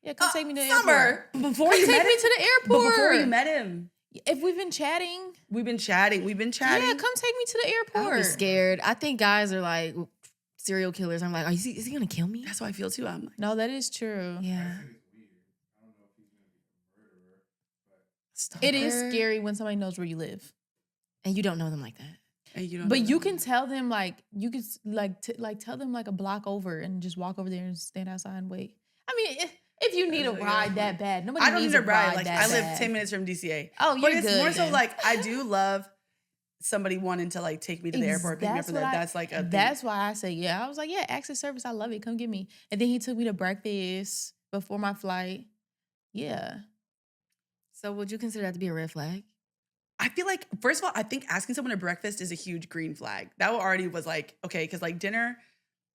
Yeah, come take me to the Sommer. airport. Before you Take met me him? to the But airport. before you met him. If we've been chatting. We've been chatting. Yeah, come take me to the airport. I'm scared. I think guys are like serial killers. I'm like, is he gonna kill me? That's how I feel too. I'm like, no, that is true. Yeah. It is scary when somebody knows where you live. And you don't know them like that. and you don't. But know you them. can tell them like you could tell them like a block over and just walk over there and stand outside and wait. I mean, if you need a ride that bad, nobody I don't needs need a ride. Like that I live bad. 10 minutes from DCA. Oh, you're but it's good more so then. like I do love somebody wanting to like take me to the airport, pick me up for that. That's like a thing. That's why I say yeah. I was like, yeah, access service, I love it. Come get me. And then he took me to breakfast before my flight. Yeah. So would you consider that to be a red flag? I feel like, first of all, I think asking someone to breakfast is a huge green flag. That already was like, okay, because like dinner,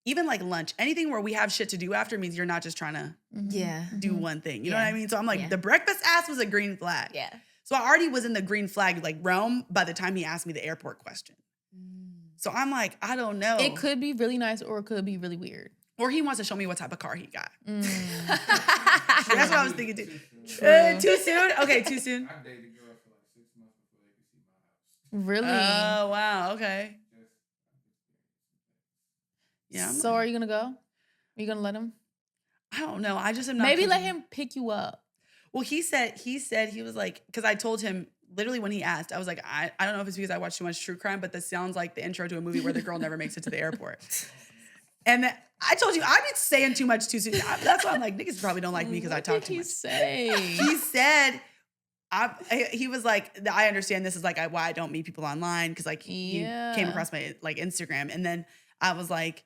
even like lunch, anything where we have shit to do after means you're not just trying to Yeah. do one thing. You know Yeah. what I mean? So I'm like, Yeah. the breakfast ask was a green flag. Yeah. So I already was in the green flag like realm by the time he asked me the airport question. So I'm like, I don't know. It could be really nice or it could be really weird. Or he wants to show me what type of car he got. Mm. That's what I was thinking too. Too soon? Okay, too soon. I dated a girl for like 6 months before they could see my house. Really? Oh, wow. Okay. Yeah. I'm So are you gonna go? Are you gonna let him? I don't know. I just am not. Maybe let comfortable. him pick you up. Well, he said he was like, because I told him literally when he asked, I was like, I don't know if it's because I watch too much true crime, but this sounds like the intro to a movie where the girl never makes it to the airport. And then I told you, I've been saying too much too soon. That's why I'm like, niggas probably don't like me because I talk too much. Say? He said, he was like, I understand this is like why I don't meet people online because like you came across my like Instagram. And then I was like,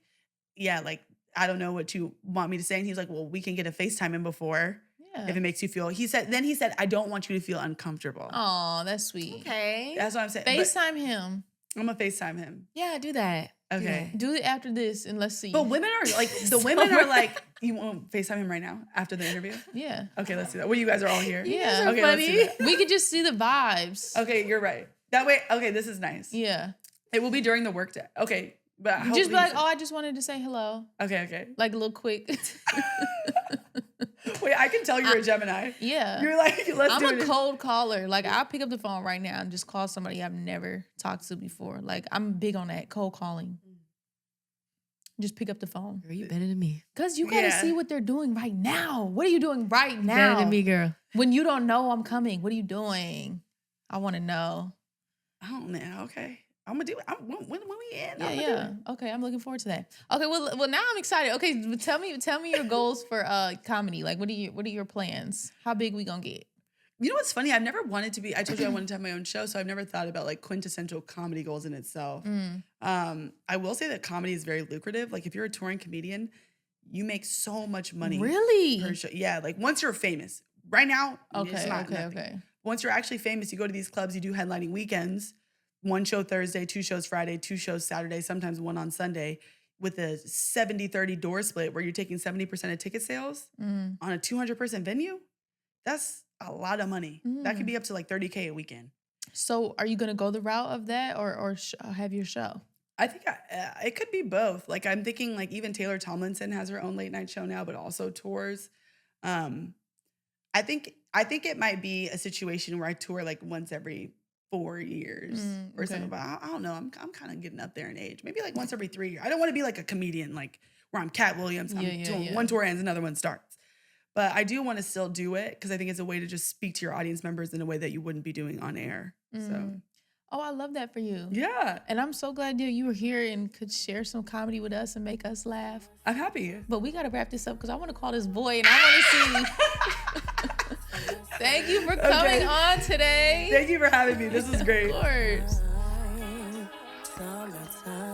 yeah, like, I don't know what you want me to say. And he was like, well, we can get a FaceTime in before. If it makes you feel, he said, I don't want you to feel uncomfortable. Oh, that's sweet. Okay. That's what I'm saying. FaceTime him. I'm gonna FaceTime him. Yeah, do that. Okay. Do it after this and let's see. But women are like, the women are like, you want to FaceTime him right now after the interview? Yeah. Okay, let's do that. Well, you guys are all here. Yeah. Okay, let's do that. We could just see the vibes. Okay, you're right. That way, okay, this is nice. Yeah. It will be during the workday. Okay. But Just hopefully be like, you oh, I just wanted to say hello. Okay. Like a little quick. Wait, I can tell you're a Gemini. Yeah. You're like, let's do I'm it. a cold caller. Like I'll pick up the phone right now and just call somebody I've never talked to before. Like I'm big on that, cold calling. Just pick up the phone. Girl, you better than me. Because you gotta see what they're doing right now. What are you doing right now? Better than me, girl. When you don't know I'm coming, what are you doing? I want to know. Oh, man, okay. I'm gonna do it. When we end, I'm gonna Yeah. do it. Okay, I'm looking forward to that. Okay, well now I'm excited. Okay, tell me your goals for comedy. Like what are your plans? How big we gonna get? You know what's funny? I've never wanted to be, I told you I wanted to have my own show, so I've never thought about like quintessential comedy goals in itself. I will say that comedy is very lucrative. Like if you're a touring comedian, you make so much money. Really? Per show. Yeah, like once you're famous. Right now, it's not nothing. Okay. Once you're actually famous, you go to these clubs, you do headlining weekends, 1 show Thursday, 2 shows Friday, 2 shows Saturday, sometimes 1 on Sunday, with a 70-30 door split where you're taking 70% of ticket sales on a 200-person venue. That's a lot of money. That could be up to like $30K a weekend. So are you gonna go the route of that or have your show? I think it could be both. Like I'm thinking like even Taylor Tomlinson has her own late night show now, but also tours. I think it might be a situation where I tour like once every 4 years or something. But I don't know. I'm kind of getting up there in age. Maybe like once every 3 years. I don't want to be like a comedian, like where I'm Cat Williams. I'm doing one tour ends, another one starts. But I do want to still do it because I think it's a way to just speak to your audience members in a way that you wouldn't be doing on air. So. Oh, I love that for you. Yeah. And I'm so glad that you were here and could share some comedy with us and make us laugh. I'm happy. But we got to wrap this up because I want to call this boy and I want to see. Thank you for coming on today. Thank you for having me. This was great. Of course. Summertime.